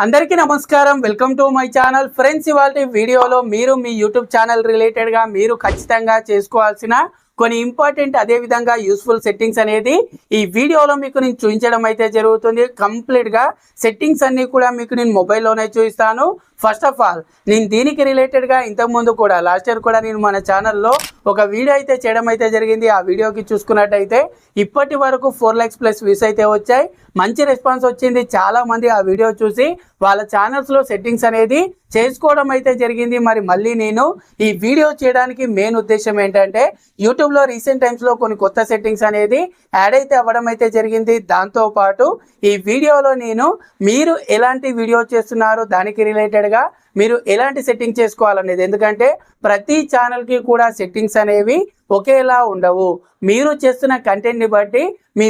అందరికీ నమస్కారం. Welcome to my channel. Friends, ఇవాల్టి వీడియోలో మీరు మీ యూట్యూబ్ ఛానల్ రిలేటెడ్గా మీరు ఖచ్చితంగా చేసుకోవాల్సిన కొన్ని ఇంపార్టెంట్ అదే విధంగా యూస్ఫుల్ సెట్టింగ్స్ అనేది ఈ వీడియోలో మీకు నేను చూపించడం అయితే జరుగుతుంది. కంప్లీట్గా సెట్టింగ్స్ అన్నీ కూడా మీకు నేను మొబైల్లోనే చూపిస్తాను. ఫస్ట్ ఆఫ్ ఆల్ నేను దీనికి రిలేటెడ్గా ఇంతకుముందు కూడా లాస్ట్ ఇయర్ కూడా నేను మన ఛానల్లో ఒక వీడియో అయితే చేయడం అయితే జరిగింది. ఆ వీడియోకి చూసుకున్నట్టయితే ఇప్పటి వరకు 4 lakhs+ వ్యూస్ అయితే వచ్చాయి. మంచి రెస్పాన్స్ వచ్చింది. చాలామంది ఆ వీడియో చూసి వాళ్ళ ఛానల్స్లో సెట్టింగ్స్ అనేది చేసుకోవడం అయితే జరిగింది. మరి మళ్ళీ నేను ఈ వీడియో చేయడానికి మెయిన్ ఉద్దేశం ఏంటంటే యూట్యూబ్లో రీసెంట్ టైమ్స్లో కొన్ని కొత్త సెట్టింగ్స్ అనేది యాడ్ అయితే అవ్వడం అయితే జరిగింది. దాంతోపాటు ఈ వీడియోలో నేను మీరు ఎలాంటి వీడియో చేస్తున్నారో దానికి రిలేటెడ్గా మీరు ఎలాంటి సెట్టింగ్ చేసుకోవాలనేది, ఎందుకంటే ప్రతి ఛానల్కి కూడా సెట్టింగ్స్ అనేవి ఒకేలా ఉండవు. మీరు చేస్తున్న కంటెంట్ని బట్టి మీ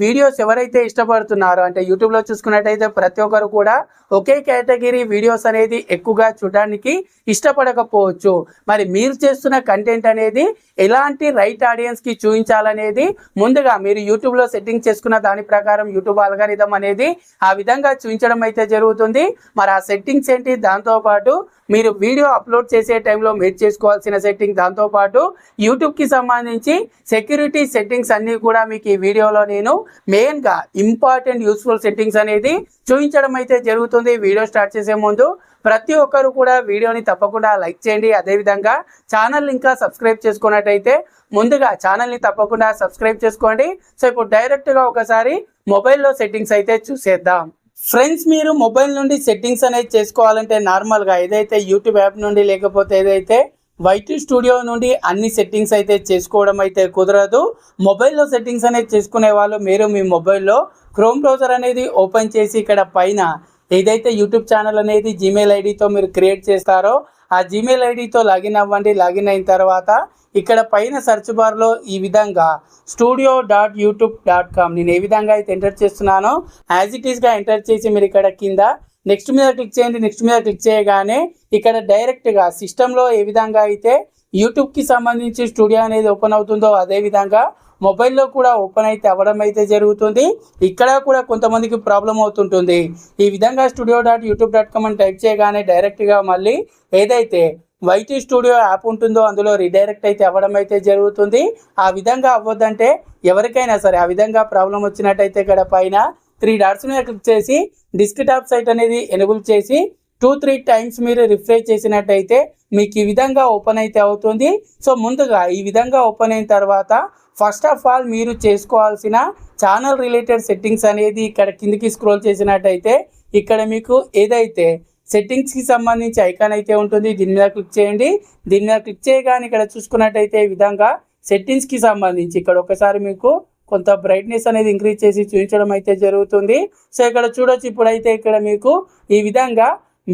వీడియోస్ ఎవరైతే ఇష్టపడుతున్నారో, అంటే యూట్యూబ్లో చూసుకున్నట్టయితే ప్రతి ఒక్కరు కూడా ఒకే కేటగిరీ వీడియోస్ అనేది ఎక్కువగా చూడడానికి ఇష్టపడకపోవచ్చు. మరి మీరు చేస్తున్న కంటెంట్ అనేది ఎలాంటి రైట్ ఆడియన్స్కి చూపించాలనేది ముందుగా మీరు యూట్యూబ్లో సెట్టింగ్ చేసుకున్న దాని ప్రకారం యూట్యూబ్ అల్గారిథం అనేది ఆ విధంగా చూపించడం అయితే జరుగుతుంది. మరి ఆ సెట్టింగ్స్ ఏంటి, దాంతోపాటు మీరు వీడియో అప్లోడ్ చేసే టైంలో మీరు చేసుకోవాల్సిన సెట్టింగ్, దాంతోపాటు యూట్యూబ్కి సంబంధించి సెక్యూరిటీ సెట్టింగ్స్ అన్నీ కూడా మీకు ఈ వీడియోలో నేను మెయిన్గా ఇంపార్టెంట్ యూస్ఫుల్ సెట్టింగ్స్ అనేది చూపించడం అయితే జరుగుతుంది. వీడియో స్టార్ట్ చేసే ముందు ప్రతి ఒక్కరు కూడా వీడియోని తప్పకుండా లైక్ చేయండి. అదేవిధంగా ఛానల్ ఇంకా సబ్స్క్రైబ్ చేసుకున్నట్టయితే ముందుగా ఛానల్ని తప్పకుండా సబ్స్క్రైబ్ చేసుకోండి. సో ఇప్పుడు డైరెక్ట్గా ఒకసారి మొబైల్లో సెట్టింగ్స్ అయితే చూసేద్దాం. ఫ్రెండ్స్, మీరు మొబైల్ నుండి సెట్టింగ్స్ అనేది చేసుకోవాలంటే నార్మల్గా ఏదైతే యూట్యూబ్ యాప్ నుండి లేకపోతే ఏదైతే వైటీ స్టూడియో నుండి అన్ని సెట్టింగ్స్ అయితే చేసుకోవడం అయితే కుదరదు. మొబైల్లో సెట్టింగ్స్ అనేది చేసుకునే వాళ్ళు మీరు మీ మొబైల్లో క్రోమ్ బ్రౌజర్ అనేది ఓపెన్ చేసి ఇక్కడ పైన ఏదైతే యూట్యూబ్ ఛానల్ అనేది జీమెయిల్ ఐడితో మీరు క్రియేట్ చేస్తారో ఆ జీమెయిల్ ఐడితో లాగిన్ అవ్వండి. లాగిన్ అయిన తర్వాత ఇక్కడ పైన సెర్చ్ బార్లో ఈ విధంగా studio.youtube.com నేను ఏ విధంగా అయితే ఎంటర్ చేస్తున్నానో యాజ్ ఇట్ ఈస్గా ఎంటర్ చేసి మీరు ఇక్కడ కింద నెక్స్ట్ మీద క్లిక్ చేయండి. నెక్స్ట్ మీద క్లిక్ చేయగానే ఇక్కడ డైరెక్ట్గా సిస్టంలో ఏ విధంగా అయితే యూట్యూబ్కి సంబంధించి స్టూడియో అనేది ఓపెన్ అవుతుందో అదే విధంగా మొబైల్లో కూడా ఓపెన్ అయితే అవ్వడం అయితే జరుగుతుంది. ఇక్కడ కూడా కొంతమందికి ప్రాబ్లం అవుతుంటుంది. ఈ విధంగా studio.youtube.com అని టైప్ చేయగానే డైరెక్ట్గా మళ్ళీ ఏదైతే వైటీ స్టూడియో యాప్ ఉంటుందో అందులో రీడైరెక్ట్ అయితే అవ్వడం అయితే జరుగుతుంది. ఆ విధంగా అవ్వద్దంటే ఎవరికైనా సరే ఆ విధంగా ప్రాబ్లం వచ్చినట్టయితే ఇక్కడ పైన 3 dots మీద క్లిక్ చేసి డెస్క్టాప్ సైట్ అనేది ఎనేబుల్ చేసి 2-3 times మీరు రిఫ్రెష్ చేసినట్టయితే మీకు ఈ విధంగా ఓపెన్ అయితే అవుతుంది. సో ముందుగా ఈ విధంగా ఓపెన్ అయిన తర్వాత ఫస్ట్ ఆఫ్ ఆల్ మీరు చేసుకోవాల్సిన ఛానల్ రిలేటెడ్ సెట్టింగ్స్ అనేది ఇక్కడ కిందికి స్క్రోల్ చేసినట్టయితే ఇక్కడ మీకు ఏదైతే సెట్టింగ్స్కి సంబంధించి ఐకాన్ అయితే ఉంటుంది దీని మీద క్లిక్ చేయండి. దీని మీద క్లిక్ చేయగానే ఇక్కడ చూసుకున్నట్టయితే ఈ విధంగా సెట్టింగ్స్కి సంబంధించి ఇక్కడ ఒకసారి మీకు కొంత బ్రైట్నెస్ అనేది ఇంక్రీజ్ చేసి చూపించడం అయితే జరుగుతుంది. సో ఇక్కడ చూడొచ్చు, ఇప్పుడైతే ఇక్కడ మీకు ఈ విధంగా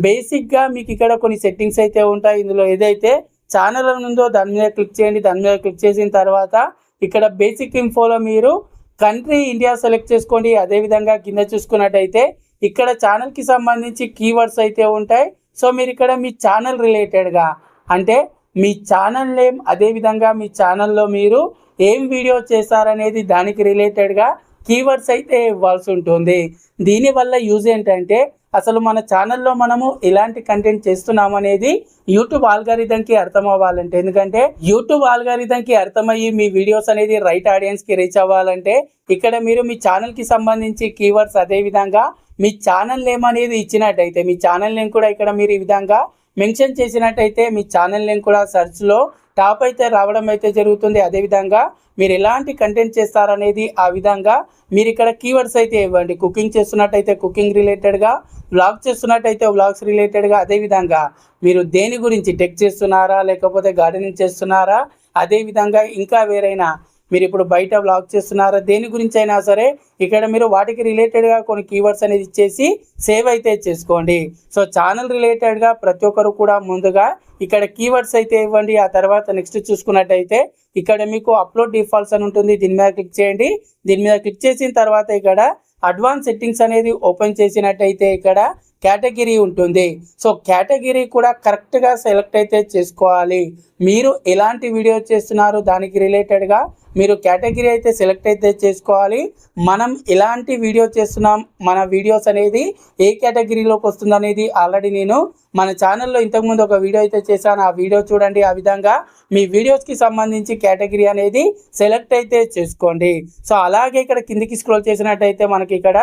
బేసిక్గా మీకు ఇక్కడ కొన్ని సెట్టింగ్స్ అయితే ఉంటాయి. ఇందులో ఏదైతే ఛానల్ ఉందో దాని మీద క్లిక్ చేయండి. దాని మీద క్లిక్ చేసిన తర్వాత ఇక్కడ బేసిక్ ఇన్ఫోలో మీరు కంట్రీ ఇండియా సెలెక్ట్ చేసుకోండి. అదేవిధంగా కింద చూసుకున్నట్టయితే ఇక్కడ ఛానల్కి సంబంధించి కీవర్డ్స్ అయితే ఉంటాయి. సో మీరు ఇక్కడ మీ ఛానల్ రిలేటెడ్గా అంటే మీ ఛానల్ నేమ్, అదేవిధంగా మీ ఛానల్లో మీరు ఏం వీడియో చేశారనేది దానికి రిలేటెడ్గా కీవర్డ్స్ అయితే ఇవ్వాల్సి ఉంటుంది. దీనివల్ల యూజ్ ఏంటంటే అసలు మన ఛానల్లో మనము ఎలాంటి కంటెంట్ చేస్తున్నాం అనేది యూట్యూబ్ ఆల్గారిథంకి అర్థం అవ్వాలంటే, ఎందుకంటే యూట్యూబ్ ఆల్గారిథంకి అర్థమయ్యి మీ వీడియోస్ అనేది రైట్ ఆడియన్స్కి రీచ్ అవ్వాలంటే ఇక్కడ మీరు మీ ఛానల్కి సంబంధించి కీవర్డ్స్ అదేవిధంగా మీ ఛానల్ నేమ్ అనేది ఇచ్చినట్టయితే మీ ఛానల్ నేమ్ కూడా ఇక్కడ మీరు ఈ విధంగా మెన్షన్ చేసినట్టయితే మీ ఛానల్ నేమ్ కూడా సెర్చ్లో టాప్ అయితే రావడం అయితే జరుగుతుంది. అదేవిధంగా మీరు ఎలాంటి కంటెంట్ చేస్తారనేది ఆ విధంగా మీరు ఇక్కడ కీవర్డ్స్ అయితే ఇవ్వండి. కుకింగ్ చేస్తున్నట్టయితే కుకింగ్ రిలేటెడ్గా, వ్లాగ్ చేస్తున్నట్టయితే వ్లాగ్స్ రిలేటెడ్గా, అదేవిధంగా మీరు దేని గురించి టెక్ చేస్తున్నారా లేకపోతే గార్డెనింగ్ చేస్తున్నారా, అదేవిధంగా ఇంకా వేరైనా మీరు ఇప్పుడు బయట వ్లాగ్ చేస్తున్నారా, దేని గురించి అయినా సరే ఇక్కడ మీరు వాటికి రిలేటెడ్గా కొన్ని కీవర్డ్స్ అనేది ఇచ్చేసి సేవ్ అయితే చేసుకోండి. సో ఛానల్ రిలేటెడ్గా ప్రతి ఒక్కరు కూడా ముందుగా ఇక్కడ కీవర్డ్స్ అయితే ఇవ్వండి. ఆ తర్వాత నెక్స్ట్ చూసుకున్నట్టయితే ఇక్కడ మీకు అప్లోడ్ డిఫాల్ట్స్ అని ఉంటుంది. దీని మీద క్లిక్ చేయండి. దీని మీద క్లిక్ చేసిన తర్వాత ఇక్కడ అడ్వాన్స్ సెట్టింగ్స్ అనేది ఓపెన్ చేసినట్టయితే ఇక్కడ కేటగిరీ ఉంటుంది. సో కేటగిరీ కూడా కరెక్ట్గా సెలెక్ట్ అయితే చేసుకోవాలి. మీరు ఎలాంటి వీడియో చేస్తున్నారు దానికి రిలేటెడ్గా మీరు కేటగిరీ అయితే సెలెక్ట్ అయితే చేసుకోవాలి. మనం ఎలాంటి వీడియో చేస్తున్నాం, మన వీడియోస్ అనేది ఏ కేటగిరీలోకి వస్తుంది అనేది ఆల్రెడీ నేను మన ఛానల్లో ఇంతకుముందు ఒక వీడియో అయితే చేశాను. ఆ వీడియో చూడండి. ఆ విధంగా మీ వీడియోస్కి సంబంధించి కేటగిరీ అనేది సెలెక్ట్ అయితే చేసుకోండి. సో అలాగే ఇక్కడ కిందికి స్క్రోల్ చేసినట్టయితే మనకి ఇక్కడ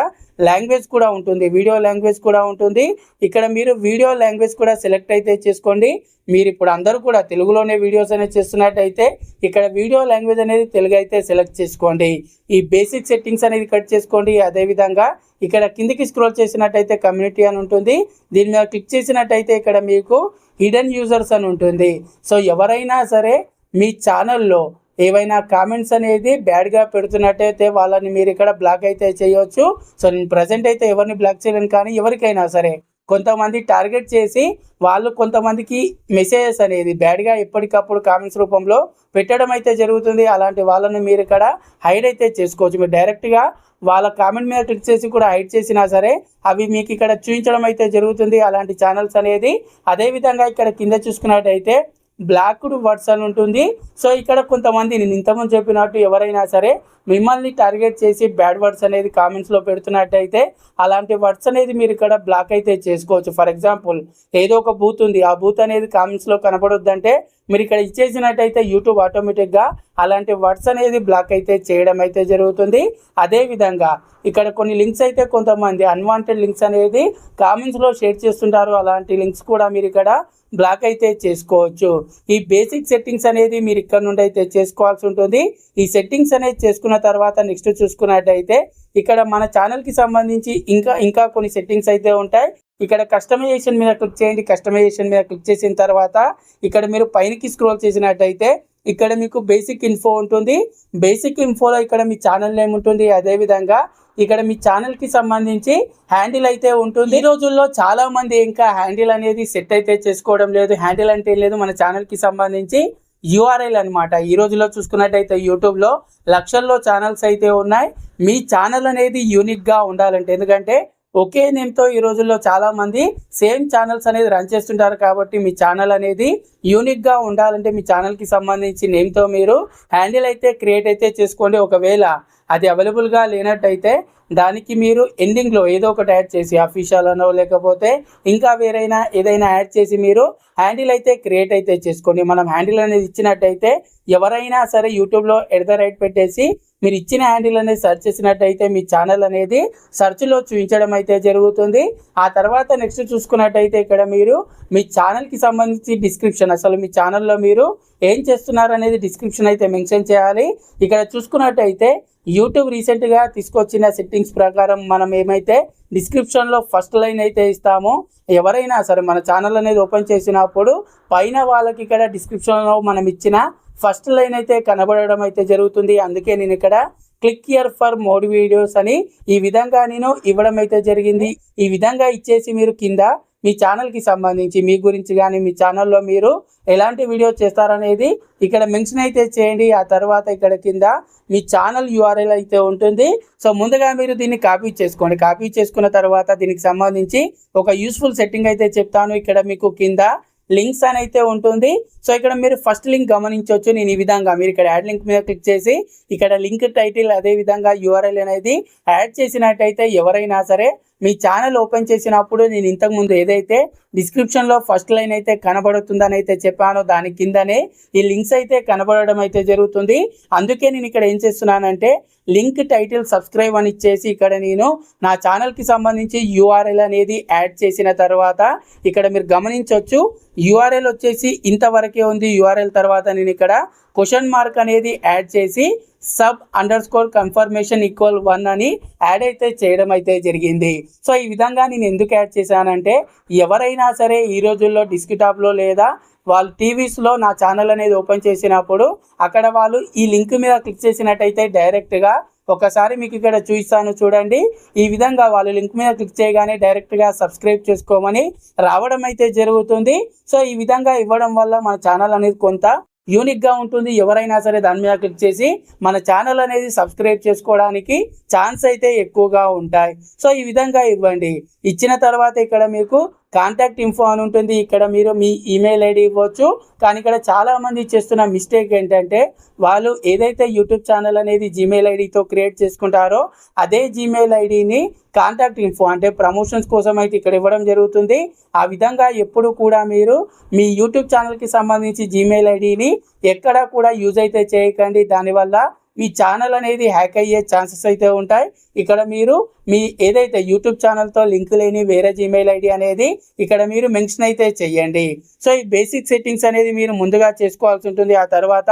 లాంగ్వేజ్ కూడా ఉంటుంది, వీడియో లాంగ్వేజ్ కూడా ఉంటుంది. ఇక్కడ మీరు వీడియో లాంగ్వేజ్ కూడా సెలెక్ట్ అయితే చేసుకోండి. మీరు ఇప్పుడు అందరూ కూడా తెలుగులోనే వీడియోస్ అనేది చేస్తున్నట్టయితే ఇక్కడ వీడియో లాంగ్వేజ్ అనేది తెలుగు అయితే సెలెక్ట్ చేసుకోండి. ఈ బేసిక్ సెట్టింగ్స్ అనేది కట్ చేసుకోండి. అదేవిధంగా ఇక్కడ కిందికి స్క్రోల్ చేసినట్టయితే కమ్యూనిటీ అని ఉంటుంది. దీని మీద క్లిక్ చేసినట్టయితే ఇక్కడ మీకు హిడెన్ యూజర్స్ అని ఉంటుంది. సో ఎవరైనా సరే మీ ఛానల్లో ఏవైనా కామెంట్స్ అనేది బ్యాడ్గా పెడుతున్నట్టయితే వాళ్ళని మీరు ఇక్కడ బ్లాక్ అయితే చేయవచ్చు. సో నేను ప్రజెంట్ అయితే ఎవరిని బ్లాక్ చేయలేను, కానీ ఎవరికైనా సరే కొంతమంది టార్గెట్ చేసి వాళ్ళు కొంతమందికి మెసేజెస్ అనేది బ్యాడ్గా ఎప్పటికప్పుడు కామెంట్స్ రూపంలో పెట్టడం అయితే జరుగుతుంది. అలాంటి వాళ్ళని మీరు ఇక్కడ హైడ్ అయితే చేసుకోవచ్చు. మీరు డైరెక్ట్గా వాళ్ళ కామెంట్ మీద క్లిక్ చేసి కూడా హైడ్ చేసినా సరే అవి మీకు ఇక్కడ చూపించడం అయితే జరుగుతుంది, అలాంటి ఛానల్స్ అనేది. అదేవిధంగా ఇక్కడ కింద చూసుకున్నట్టయితే బ్లాక్డ్ వర్డ్స్ అని ఉంటుంది. సో ఇక్కడ కొంతమంది నేను ఇంతకుముందు చెప్పినట్టు ఎవరైనా సరే మిమ్మల్ని టార్గెట్ చేసి బ్యాడ్ వర్డ్స్ అనేది కామెంట్స్లో పెడుతున్నట్టయితే అలాంటి వర్డ్స్ అనేది మీరు ఇక్కడ బ్లాక్ అయితే చేసుకోవచ్చు. ఫర్ ఎగ్జాంపుల్ ఏదో ఒక బూత్ ఉంది, ఆ బూత్ అనేది కామెంట్స్లో కనపడొద్దంటే మీరు ఇక్కడ ఇచ్చేసినట్టయితే యూట్యూబ్ ఆటోమేటిక్గా అలాంటి వర్డ్స్ అనేది బ్లాక్ అయితే చేయడం అయితే జరుగుతుంది. అదేవిధంగా ఇక్కడ కొన్ని లింక్స్ అయితే కొంతమంది అన్వాంటెడ్ లింక్స్ అనేది కామెంట్స్లో షేర్ చేస్తుంటారు, అలాంటి లింక్స్ కూడా మీరు ఇక్కడ బ్లాక్ అయితే చేసుకోవచ్చు. ఈ బేసిక్ సెట్టింగ్స్ అనేది మీరు ఇక్కడ నుండి అయితే చేసుకోవాల్సి ఉంటుంది. ఈ సెట్టింగ్స్ అనేది చేసుకున్న తర్వాత నెక్స్ట్ చూసుకున్నట్టయితే ఇక్కడ మన ఛానల్కి సంబంధించి ఇంకా కొన్ని సెట్టింగ్స్ అయితే ఉంటాయి. ఇక్కడ కస్టమైజేషన్ మీద క్లిక్ చేయండి. కస్టమైజేషన్ మీద క్లిక్ చేసిన తర్వాత ఇక్కడ మీరు పైనకి స్క్రోల్ చేసినట్టయితే ఇక్కడ మీకు బేసిక్ ఇన్ఫో ఉంటుంది. బేసిక్ ఇన్ఫోలో ఇక్కడ మీ ఛానల్ నేమ్ ఉంటుంది. అదేవిధంగా ఇక్కడ మీ ఛానల్కి సంబంధించి హ్యాండిల్ అయితే ఉంటుంది. ఈ రోజుల్లో చాలా మంది ఇంకా హ్యాండిల్ అనేది సెట్ అయితే చేసుకోవడం లేదు. హ్యాండిల్ అంటే లేదు, మన ఛానల్కి సంబంధించి యూఆర్ఎల్ అనమాట. ఈ రోజుల్లో చూసుకున్నట్టయితే యూట్యూబ్లో లక్షల్లో ఛానల్స్ అయితే ఉన్నాయి. మీ ఛానల్ అనేది యూనిక్గా ఉండాలంటే, ఎందుకంటే ఒకే నేమ్తో ఈ రోజుల్లో చాలామంది సేమ్ ఛానల్స్ అనేది రన్ చేస్తుంటారు. కాబట్టి మీ ఛానల్ అనేది యూనిక్గా ఉండాలంటే మీ ఛానల్కి సంబంధించి నేమ్తో మీరు హ్యాండిల్ అయితే క్రియేట్ అయితే చేసుకోండి. ఒకవేళ అది అవైలబుల్గా లేనట్టయితే దానికి మీరు ఎండింగ్లో ఏదో ఒకటి యాడ్ చేసి అఫీషియల్ అనో లేకపోతే ఇంకా వేరైనా ఏదైనా యాడ్ చేసి మీరు హ్యాండిల్ అయితే క్రియేట్ అయితే చేసుకోండి. మనం హ్యాండిల్ అనేది ఇచ్చినట్టయితే ఎవరైనా సరే యూట్యూబ్లో @ పెట్టేసి మీరు ఇచ్చిన హ్యాండిల్ అనేది సెర్చ్ చేసినట్టయితే మీ ఛానల్ అనేది సెర్చ్లో చూపించడం అయితే జరుగుతుంది. ఆ తర్వాత నెక్స్ట్ చూసుకున్నట్టయితే ఇక్కడ మీరు మీ ఛానల్కి సంబంధించి డిస్క్రిప్షన్, అసలు మీ ఛానల్లో మీరు ఏం చేస్తున్నారు అనేది డిస్క్రిప్షన్ అయితే మెన్షన్ చేయాలి. ఇక్కడ చూసుకున్నట్టయితే యూట్యూబ్ రీసెంట్గా తీసుకొచ్చిన సెట్టింగ్స్ ప్రకారం మనం ఏమైతే డిస్క్రిప్షన్లో ఫస్ట్ లైన్ అయితే ఇస్తామో, ఎవరైనా సరే మన ఛానల్ అనేది ఓపెన్ చేసినప్పుడు పైన వాళ్ళకి ఇక్కడ డిస్క్రిప్షన్లో మనం ఇచ్చిన ఫస్ట్ లైన్ అయితే కనబడడం అయితే జరుగుతుంది. అందుకే నేను ఇక్కడ click here for more videos అని ఈ విధంగా నేను ఇవ్వడం అయితే జరిగింది. ఈ విధంగా ఇచ్చేసి మీరు కింద మీ ఛానల్కి సంబంధించి మీ గురించి కానీ మీ ఛానల్లో మీరు ఎలాంటి వీడియోస్ చేస్తారనేది ఇక్కడ మెన్షన్ అయితే చేయండి. ఆ తర్వాత ఇక్కడ కింద మీ ఛానల్ యూఆర్ఎల్ అయితే ఉంటుంది. సో ముందుగా మీరు దీన్ని కాపీ చేసుకోండి. కాపీ చేసుకున్న తర్వాత దీనికి సంబంధించి ఒక యూస్ఫుల్ సెట్టింగ్ అయితే చెప్తాను. ఇక్కడ మీకు కింద లింక్స్ అని అయితే ఉంటుంది. సో ఇక్కడ మీరు ఫస్ట్ లింక్ గమనించవచ్చు. నేను ఈ విధంగా మీరు ఇక్కడ యాడ్ లింక్ మీద క్లిక్ చేసి ఇక్కడ లింక్ టైటిల్ అదేవిధంగా యూఆర్ఎల్ అనేది యాడ్ చేసినట్టయితే ఎవరైనా సరే మీ ఛానల్ ఓపెన్ చేసినప్పుడు నేను ఇంతకుముందు ఏదైతే డిస్క్రిప్షన్లో ఫస్ట్ లైన్ అయితే కనబడుతుందని అయితే చెప్పానో దాని కిందనే ఈ లింక్స్ అయితే కనబడడం అయితే జరుగుతుంది. అందుకే నేను ఇక్కడ ఏం చేస్తున్నానంటే లింక్ టైటిల్ సబ్స్క్రైబ్ అని ఇచ్చేసి ఇక్కడ నేను నా ఛానల్కి సంబంధించి యూఆర్ఎల్ అనేది యాడ్ చేసిన తర్వాత ఇక్కడ మీరు గమనించవచ్చు యూఆర్ఎల్ వచ్చేసి ఇంతవరకే ఉంది. యూఆర్ఎల్ తర్వాత నేను ఇక్కడ క్వశ్చన్ మార్క్ అనేది యాడ్ చేసి sub_confirmation = 1 అని యాడ్ అయితే చేయడం అయితే జరిగింది. సో ఈ విధంగా నేను ఎందుకు యాడ్ చేశానంటే ఎవరైనా సరే ఈ రోజుల్లో డెస్క్టాప్లో లేదా వాళ్ళు టీవీస్లో నా ఛానల్ అనేది ఓపెన్ చేసినప్పుడు అక్కడ వాళ్ళు ఈ లింక్ మీద క్లిక్ చేసినట్టయితే డైరెక్ట్గా ఒకసారి మీకు ఇక్కడ చూపిస్తాను చూడండి. ఈ విధంగా వాళ్ళు లింక్ మీద క్లిక్ చేయగానే డైరెక్ట్గా సబ్స్క్రైబ్ చేసుకోమని రావడం అయితే జరుగుతుంది. సో ఈ విధంగా ఇవ్వడం వల్ల మన ఛానల్ అనేది కొంత యూనిక్గా ఉంటుంది. ఎవరైనా సరే దాని మీద క్లిక్ చేసి మన ఛానల్ అనేది సబ్స్క్రైబ్ చేసుకోవడానికి ఛాన్స్ అయితే ఎక్కువగా ఉంటాయి. సో ఈ విధంగా ఇవ్వండి. ఇచ్చిన తర్వాత ఇక్కడ మీకు కాంటాక్ట్ ఇన్ఫో అని ఉంటుంది. ఇక్కడ మీరు మీ ఈమెయిల్ ఐడి ఇవ్వచ్చు. కానీ ఇక్కడ చాలామంది చేస్తున్న మిస్టేక్ ఏంటంటే వాళ్ళు ఏదైతే యూట్యూబ్ ఛానల్ అనేది జీమెయిల్ ఐడితో క్రియేట్ చేసుకుంటారో అదే జీమెయిల్ ఐడిని కాంటాక్ట్ ఇన్ఫో అంటే ప్రమోషన్స్ కోసం అయితే ఇక్కడ ఇవ్వడం జరుగుతుంది. ఆ విధంగా ఎప్పుడు కూడా మీరు మీ యూట్యూబ్ ఛానల్కి సంబంధించి జీమెయిల్ ఐడిని ఎక్కడా కూడా యూజ్ అయితే చేయకండి. దానివల్ల మీ ఛానల్ అనేది హ్యాక్ అయ్యే ఛాన్సెస్ అయితే ఉంటాయి. ఇక్కడ మీరు మీ ఏదైతే యూట్యూబ్ ఛానల్తో లింక్ లేని వేరే జీమెయిల్ ఐడి అనేది ఇక్కడ మీరు మెన్షన్ అయితే చేయండి. సో ఈ బేసిక్ సెట్టింగ్స్ అనేది మీరు ముందుగా చేసుకోవాల్సి ఉంటుంది. ఆ తర్వాత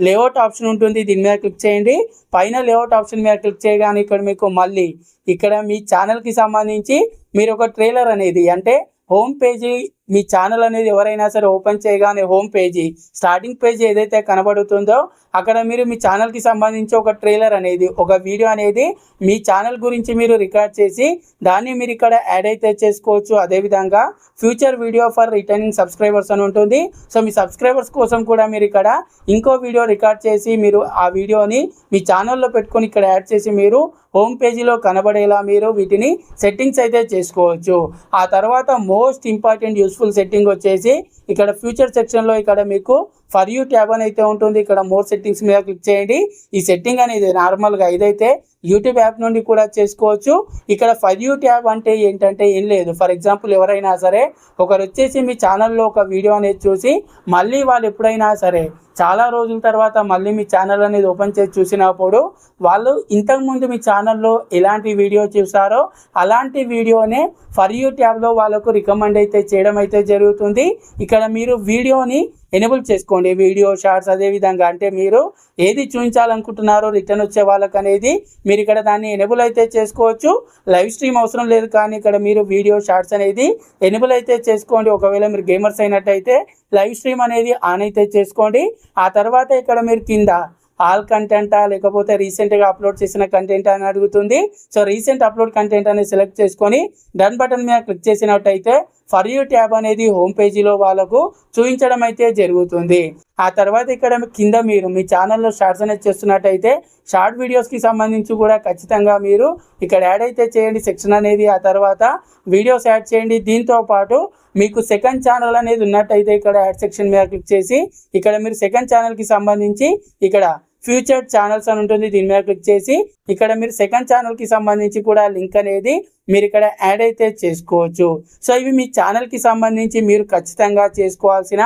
లేఅవుట్ ఆప్షన్ ఉంటుంది, దీని మీద క్లిక్ చేయండి. పైన లేఅవుట్ ఆప్షన్ మీద క్లిక్ చేయగానే ఇక్కడ మీకు మళ్ళీ ఇక్కడ మీ ఛానల్కి సంబంధించి మీరు ఒక ట్రైలర్ అనేది అంటే హోమ్ పేజీ మీ ఛానల్ అనేది ఎవరైనా సరే ఓపెన్ చేయగానే హోమ్ పేజీ స్టార్టింగ్ పేజీ ఏదైతే కనబడుతుందో అక్కడ మీరు మీ ఛానల్కి సంబంధించి ఒక ట్రైలర్ అనేది ఒక వీడియో అనేది మీ ఛానల్ గురించి మీరు రికార్డ్ చేసి దాన్ని మీరు ఇక్కడ యాడ్ అయితే చేసుకోవచ్చు. అదేవిధంగా future video for returning subscribers అని ఉంటుంది. సో మీ సబ్స్క్రైబర్స్ కోసం కూడా మీరు ఇక్కడ ఇంకో వీడియో రికార్డ్ చేసి మీరు ఆ వీడియోని మీ ఛానల్లో పెట్టుకొని ఇక్కడ యాడ్ చేసి మీరు హోమ్ పేజీలో కనబడేలా మీరు వీటిని సెట్టింగ్స్ అయితే చేసుకోవచ్చు. ఆ తర్వాత మోస్ట్ ఇంపార్టెంట్ యూస్ఫుల్ సెట్టింగ్ వచ్చేసి ఇక్కడ ఫ్యూచర్ సెక్షన్లో ఇక్కడ మీకు ఫర్ యూ ట్యాబ్ అని అయితే ఉంటుంది. ఇక్కడ మోర్ సెట్టింగ్స్ మీద క్లిక్ చేయండి. ఈ సెట్టింగ్ అనేది నార్మల్గా ఇదైతే యూట్యూబ్ యాప్ నుండి కూడా చేసుకోవచ్చు. ఇక్కడ ఫర్ యూ ట్యాబ్ అంటే ఏంటంటే ఏం లేదు. ఫర్ ఎగ్జాంపుల్ ఎవరైనా సరే ఒకరు వచ్చేసి మీ ఛానల్లో ఒక వీడియో అనేది చూసి మళ్ళీ వాళ్ళు ఎప్పుడైనా సరే చాలా రోజుల తర్వాత మళ్ళీ మీ ఛానల్ అనేది ఓపెన్ చేసి చూసినప్పుడు వాళ్ళు ఇంతకుముందు మీ ఛానల్లో ఎలాంటి వీడియో చూసారో అలాంటి వీడియోనే ఫర్ యూ ట్యాబ్లో వాళ్ళకు రికమెండ్ అయితే చేయడం అయితే జరుగుతుంది. ఇక్కడ మీరు వీడియోని ఎనేబుల్ చేసుకోండి, వీడియో షార్ట్స్ అదేవిధంగా అంటే మీరు ఏది చూపించాలనుకుంటున్నారో రిటర్న్ వచ్చే వాళ్ళకి అనేది మీరు ఇక్కడ దాన్ని ఎనేబుల్ అయితే చేసుకోవచ్చు. లైవ్ స్ట్రీమ్ అవసరం లేదు, కానీ ఇక్కడ మీరు వీడియో షార్ట్స్ అనేది ఎనేబుల్ అయితే చేసుకోండి. ఒకవేళ మీరు గేమర్స్ అయినట్టయితే లైవ్ స్ట్రీమ్ అనేది ఆన్ అయితే చేసుకోండి. ఆ తర్వాత ఇక్కడ మీరు కింద ఆల్ కంటెంటా లేకపోతే రీసెంట్గా అప్లోడ్ చేసిన కంటెంట్ అని అడుగుతుంది. సో రీసెంట్ అప్లోడ్ కంటెంట్ అనేది సెలెక్ట్ చేసుకొని డన్ బటన్ మీద క్లిక్ చేసినట్టయితే ఫర్ యూ ట్యాబ్ అనేది హోమ్ పేజీలో వాళ్ళకు చూపించడం అయితే జరుగుతుంది. ఆ తర్వాత ఇక్కడ కింద మీరు మీ ఛానల్లో షార్ట్స్ అనేది చేస్తున్నట్టయితే షార్ట్ వీడియోస్కి సంబంధించి కూడా ఖచ్చితంగా మీరు ఇక్కడ యాడ్ అయితే చేయండి సెక్షన్ అనేది. ఆ తర్వాత వీడియోస్ యాడ్ చేయండి. దీంతో పాటు మీకు సెకండ్ ఛానల్ అనేది ఉన్నట్టయితే ఇక్కడ యాడ్ సెక్షన్ మీద క్లిక్ చేసి ఇక్కడ మీరు సెకండ్ ఛానల్కి సంబంధించి ఇక్కడ ఫ్యూచర్ ఛానల్స్ అని ఉంటుంది, దీని మీద క్లిక్ చేసి ఇక్కడ మీరు సెకండ్ ఛానల్కి సంబంధించి కూడా లింక్ అనేది మీరు ఇక్కడ యాడ్ అయితే చేసుకోవచ్చు. సో ఇవి మీ ఛానల్కి సంబంధించి మీరు ఖచ్చితంగా చేసుకోవాల్సిన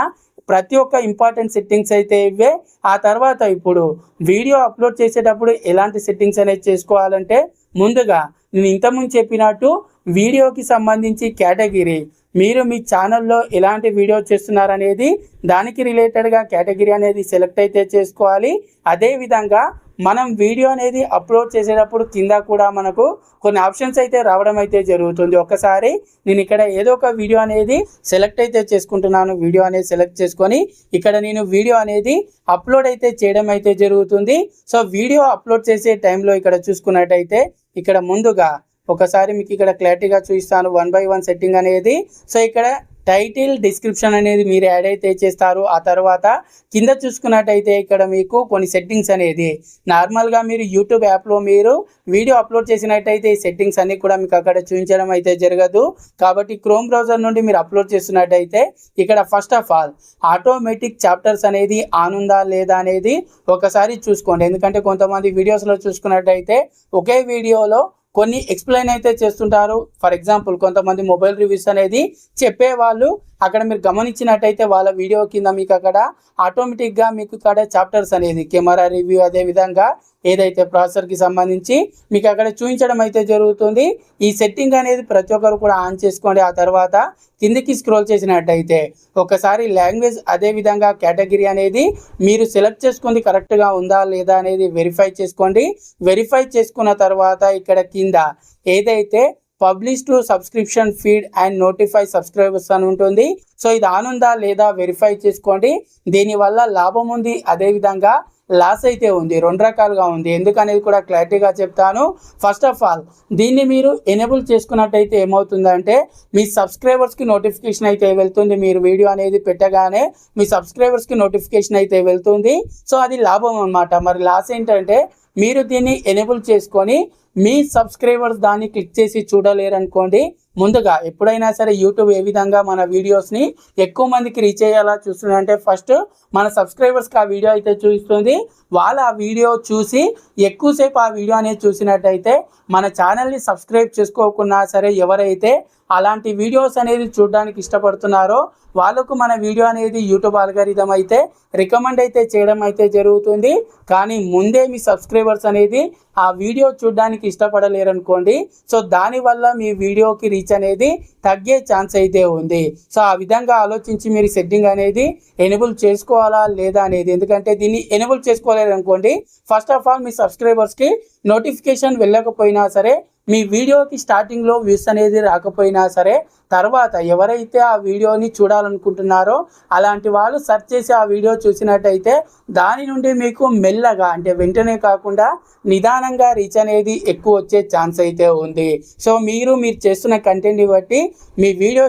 ప్రతి ఒక్క ఇంపార్టెంట్ సెట్టింగ్స్ అయితే ఇవే. ఆ తర్వాత ఇప్పుడు వీడియో అప్లోడ్ చేసేటప్పుడు ఎలాంటి సెట్టింగ్స్ అనేది చేసుకోవాలంటే ముందుగా నేను ఇంతకుముందు చెప్పినట్టు వీడియోకి సంబంధించి కేటగిరీ మీరు మీ ఛానల్లో ఎలాంటి వీడియో చేస్తున్నారనేది దానికి రిలేటెడ్గా కేటగిరీ అనేది సెలెక్ట్ అయితే చేసుకోవాలి. అదేవిధంగా మనం వీడియో అనేది అప్లోడ్ చేసేటప్పుడు కింద కూడా మనకు కొన్ని ఆప్షన్స్ అయితే రావడం అయితే జరుగుతుంది. ఒకసారి నేను ఇక్కడ ఏదో ఒక వీడియో అనేది సెలెక్ట్ అయితే చేసుకుంటున్నాను. వీడియో అనేది సెలెక్ట్ చేసుకొని ఇక్కడ నేను వీడియో అనేది అప్లోడ్ అయితే చేయడం అయితే జరుగుతుంది. సో వీడియో అప్లోడ్ చేసే టైంలో ఇక్కడ చూసుకున్నట్టయితే ఇక్కడ ముందుగా ఒకసారి మీకు ఇక్కడ క్లారిటీగా చూపిస్తాను 1 by 1 సెట్టింగ్ అనేది. సో ఇక్కడ టైటిల్ డిస్క్రిప్షన్ అనేది మీరు యాడ్ అయితే చేస్తారు. ఆ తర్వాత కింద చూసుకున్నట్టయితే ఇక్కడ మీకు కొన్ని సెట్టింగ్స్ అనేది నార్మల్గా మీరు యూట్యూబ్ యాప్లో మీరు వీడియో అప్లోడ్ చేసినట్టయితే ఈ సెట్టింగ్స్ అన్నీ కూడా మీకు అక్కడ చూపించడం అయితే జరగదు. కాబట్టి క్రోమ్ బ్రౌజర్ నుండి మీరు అప్లోడ్ చేస్తున్నట్టయితే ఇక్కడ first of all automatic chapters అనేది ఆన్ ఉందా లేదా అనేది ఒకసారి చూసుకోండి. ఎందుకంటే కొంతమంది వీడియోస్లో చూసుకున్నట్టయితే ఒకే వీడియోలో కొన్ని ఎక్స్ప్లెయిన్ అయితే చేస్తుంటారు. ఫర్ ఎగ్జాంపుల్ కొంతమంది మొబైల్ రివ్యూస్ అనేది చెప్పేవాళ్ళు అక్కడ మీరు గమనించినట్టయితే వాళ్ళ వీడియో కింద మీకు అక్కడ ఆటోమేటిక్గా మీకు ఇక్కడ చాప్టర్స్ అనేది కెమెరా రివ్యూ అదేవిధంగా ఏదైతే ప్రాసెసర్కి సంబంధించి మీకు అక్కడ చూపించడం అయితే జరుగుతుంది. ఈ సెట్టింగ్ అనేది ప్రతి ఒక్కరు కూడా ఆన్ చేసుకోండి. ఆ తర్వాత కిందికి స్క్రోల్ చేసినట్టయితే ఒకసారి లాంగ్వేజ్ అదేవిధంగా కేటగిరీ అనేది మీరు సెలెక్ట్ చేసుకుంది కరెక్ట్గా ఉందా లేదా అనేది వెరిఫై చేసుకోండి. వెరిఫై చేసుకున్న తర్వాత ఇక్కడ కింద ఏదైతే publish to subscription feed and notify subscribers అని ఉంటుంది. సో ఇది ఆన్ ఉందా లేదా వెరిఫై చేసుకోండి. దీనివల్ల లాభం ఉంది, అదేవిధంగా లాస్ అయితే ఉంది. రెండు రకాలుగా ఉంది. ఎందుకనేది కూడా క్లారిటీగా చెప్తాను. ఫస్ట్ ఆఫ్ ఆల్ దీన్ని మీరు ఎనేబుల్ చేసుకున్నట్టయితే ఏమవుతుందంటే మీ సబ్స్క్రైబర్స్కి నోటిఫికేషన్ అయితే వెళ్తుంది. మీరు వీడియో అనేది పెట్టగానే మీ సబ్స్క్రైబర్స్కి నోటిఫికేషన్ అయితే వెళ్తుంది. సో అది లాభం అన్నమాట. మరి లాస్ ఏంటంటే మీరు దీన్ని ఎనేబుల్ చేసుకొని మీ సబ్స్క్రైబర్స్ దాన్ని క్లిక్ చేసి చూడలేరు అనుకోండి. ముందుగా ఎప్పుడైనా సరే యూట్యూబ్ ఏ విధంగా మన వీడియోస్ని ఎక్కువ మందికి రీచ్ అయ్యేలా చూస్తుందంటే ఫస్ట్ మన సబ్స్క్రైబర్స్కి ఆ వీడియో అయితే చూపిస్తుంది. వాళ్ళు ఆ వీడియో చూసి ఎక్కువసేపు ఆ వీడియో అనేది చూసినట్టయితే మన ఛానల్ని సబ్స్క్రైబ్ చేసుకోకున్నా సరే ఎవరైతే అలాంటి వీడియోస్ అనేది చూడడానికి ఇష్టపడుతున్నారో వాళ్ళకు మన వీడియో అనేది యూట్యూబ్ అల్గారిథం అయితే రికమెండ్ అయితే చేయడం అయితే జరుగుతుంది. కానీ ముందే మీ సబ్స్క్రైబర్స్ అనేది ఆ వీడియో చూడడానికి ఇష్టపడలేరు అనుకోండి, సో దానివల్ల మీ వీడియోకి రీచ్ అనేది తగ్గే ఛాన్స్ అయితే ఉంది. సో ఆ విధంగా ఆలోచించి మీరు సెట్టింగ్ అనేది ఎనేబుల్ చేసుకోవాలా లేదా అనేది, ఎందుకంటే దీన్ని ఎనేబుల్ చేసుకోలేరు అనుకోండి, ఫస్ట్ ఆఫ్ ఆల్ మీ సబ్స్క్రైబర్స్కి నోటిఫికేషన్ వెళ్ళకపోయినా సరే, మీ వీడియోకి స్టార్టింగ్లో వ్యూస్ అనేది రాకపోయినా సరే, తర్వాత ఎవరైతే ఆ వీడియోని చూడాలనుకుంటున్నారో అలాంటి వాళ్ళు సెర్చ్ చేసి ఆ వీడియో చూసినట్టయితే దాని నుండి మీకు మెల్లగా అంటే వెంటనే కాకుండా నిదానంగా రీచ్ అనేది ఎక్కువ వచ్చే ఛాన్స్ అయితే ఉంది. సో మీరు చేస్తున్న కంటెంట్ని బట్టి మీ వీడియో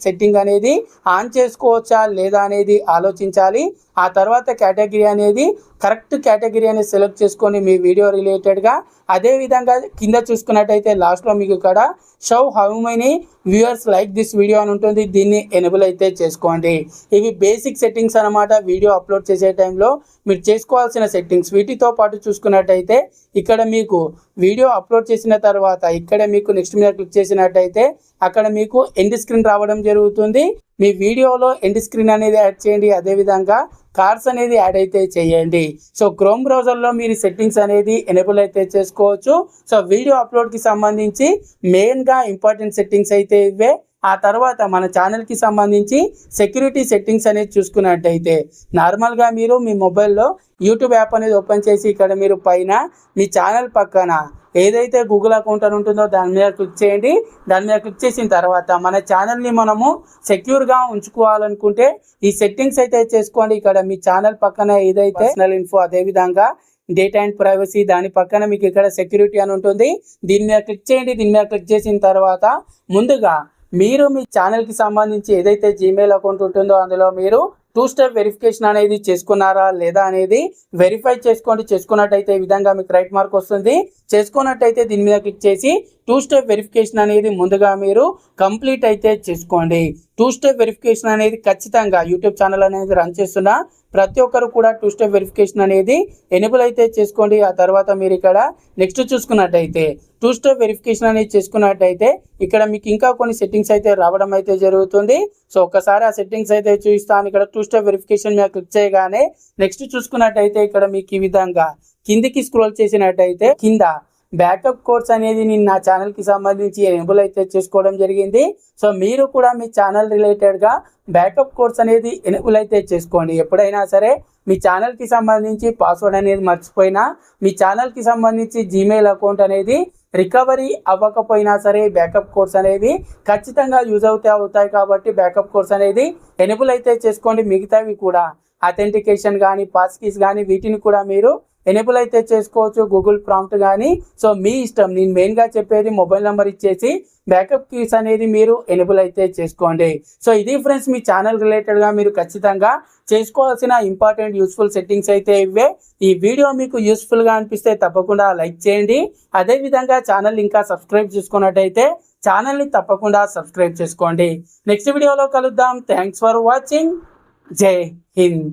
సెట్టింగ్ అనేది ఆన్ చేసుకోవచ్చా లేదా అనేది ఆలోచించాలి. ఆ తర్వాత కేటగిరీ అనేది కరెక్ట్ కేటగిరీ అనేది సెలెక్ట్ చేసుకొని మీ వీడియో రిలేటెడ్గా, అదేవిధంగా కింద చూసుకున్నట్టయితే లాస్ట్లో మీకు ఇక్కడ show how many viewers like this video అని ఉంటుంది. దీన్ని ఎనేబుల్ అయితే చేసుకోండి. ఇవి బేసిక్ సెట్టింగ్స్ అనమాట. వీడియో అప్లోడ్ చేసే టైంలో మీరు చేసుకోవాల్సిన సెట్టింగ్స్. వీటితో పాటు చూసుకున్నట్టయితే ఇక్కడ మీకు వీడియో అప్లోడ్ చేసిన తర్వాత ఇక్కడ మీకు నెక్స్ట్ మీద క్లిక్ చేసినట్టయితే అక్కడ మీకు ఎండ్ స్క్రీన్ రావడం జరుగుతుంది. మీ వీడియోలో ఎండ్ స్క్రీన్ అనేది యాడ్ చేయండి, అదేవిధంగా కార్డ్స్ అనేది యాడ్ అయితే చేయండి. సో క్రోమ్ బ్రౌజర్లో మీరు సెట్టింగ్స్ అనేది ఎనేబుల్ అయితే చేసుకోవచ్చు. సో వీడియో అప్లోడ్కి సంబంధించి మెయిన్గా ఇంపార్టెంట్ సెట్టింగ్స్ అయితే ఇవే. ఆ తర్వాత మన ఛానల్కి సంబంధించి సెక్యూరిటీ సెట్టింగ్స్ అనేది చూసుకున్నట్టయితే నార్మల్గా మీరు మీ మొబైల్లో యూట్యూబ్ యాప్ అనేది ఓపెన్ చేసి ఇక్కడ మీరు పైన మీ ఛానల్ పక్కన ఏదైతే గూగుల్ అకౌంట్ అని ఉంటుందో దాని మీద క్లిక్ చేయండి. దాని మీద క్లిక్ చేసిన తర్వాత మన ఛానల్ని మనము సెక్యూర్గా ఉంచుకోవాలనుకుంటే ఈ సెట్టింగ్స్ అయితే చేసుకోండి. ఇక్కడ మీ ఛానల్ పక్కన ఏదైతే పర్సనల్ ఇన్ఫో, అదేవిధంగా డేటా అండ్ ప్రైవసీ, దాని పక్కన మీకు ఇక్కడ సెక్యూరిటీ అని ఉంటుంది. దీని మీద క్లిక్ చేయండి. దీని మీద క్లిక్ చేసిన తర్వాత ముందుగా మీరు మీ ఛానల్కి సంబంధించి ఏదైతే జీమెయిల్ అకౌంట్ ఉంటుందో అందులో మీరు 2 స్టెప్ వెరిఫికేషన్ అనేది చేసుకున్నారా లేదా అనేది వెరిఫై చేసుకోండి. చేసుకున్నట్టయితే ఈ విధంగా మీకు రైట్ మార్క్ వస్తుంది. చేసుకున్నట్టయితే దీని మీద క్లిక్ చేసి 2 స్టెప్ వెరిఫికేషన్ అనేది ముందుగా మీరు కంప్లీట్ అయితే చేసుకోండి. 2 స్టెప్ వెరిఫికేషన్ అనేది ఖచ్చితంగా యూట్యూబ్ ఛానల్ అనేది రన్ చేస్తున్న ప్రతి ఒక్కరు కూడా 2 స్టెప్ వెరిఫికేషన్ అనేది ఎనేబుల్ అయితే చేసుకోండి. ఆ తర్వాత మీరు ఇక్కడ నెక్స్ట్ చూసుకున్నట్టయితే 2 స్టెప్ వెరిఫికేషన్ అనేది చేసుకున్నట్టయితే ఇక్కడ మీకు ఇంకా కొన్ని సెట్టింగ్స్ అయితే రావడం అయితే జరుగుతుంది. సో ఒక్కసారి ఆ సెట్టింగ్స్ అయితే చూపిస్తాను. ఇక్కడ 2 స్టెప్ వెరిఫికేషన్ మీద క్లిక్ చేయగానే నెక్స్ట్ చూసుకున్నట్టయితే ఇక్కడ మీకు ఈ విధంగా కిందికి స్క్రోల్ చేసినట్టయితే కింద బ్యాకప్ కోడ్స్ అనేది నేను నా ఛానల్కి సంబంధించి ఎనేబుల్ అయితే చేసుకోవడం జరిగింది. సో మీరు కూడా మీ ఛానల్ రిలేటెడ్గా బ్యాకప్ కోడ్స్ అనేది ఎనేబుల్ అయితే చేసుకోండి. ఎప్పుడైనా సరే మీ ఛానల్కి సంబంధించి పాస్వర్డ్ అనేది మర్చిపోయినా, మీ ఛానల్కి సంబంధించి జీమెయిల్ అకౌంట్ అనేది రికవరీ అవ్వకపోయినా సరే బ్యాకప్ కోడ్స్ అనేవి ఖచ్చితంగా యూజ్ అవుతాయి. కాబట్టి బ్యాకప్ కోడ్స్ అనేది ఎనేబుల్ అయితే చేసుకోండి. మిగతావి కూడా అథెంటికేషన్ కానీ, పాస్ కీస్ కానీ వీటిని కూడా మీరు ఎనేబుల్ అయితే చేసుకోవచ్చు, గూగుల్ ప్రాంప్ట్ కానీ. సో మీ ఇష్టం. నేను మెయిన్గా చెప్పేది మొబైల్ నెంబర్ ఇచ్చేసి బ్యాకప్ కీస్ అనేది మీరు ఎనేబుల్ అయితే చేసుకోండి. సో ఇది ఫ్రెండ్స్, మీ ఛానల్ రిలేటెడ్గా మీరు ఖచ్చితంగా చేసుకోవాల్సిన ఇంపార్టెంట్ యూస్ఫుల్ సెట్టింగ్స్ అయితే ఇవే. ఈ వీడియో మీకు యూస్ఫుల్గా అనిపిస్తే తప్పకుండా లైక్ చేయండి. అదేవిధంగా ఛానల్ ఇంకా సబ్స్క్రైబ్ చేసుకున్నట్టయితే ఛానల్ని తప్పకుండా సబ్స్క్రైబ్ చేసుకోండి. నెక్స్ట్ వీడియోలో కలుద్దాం. Thanks for watching. జై హింద్.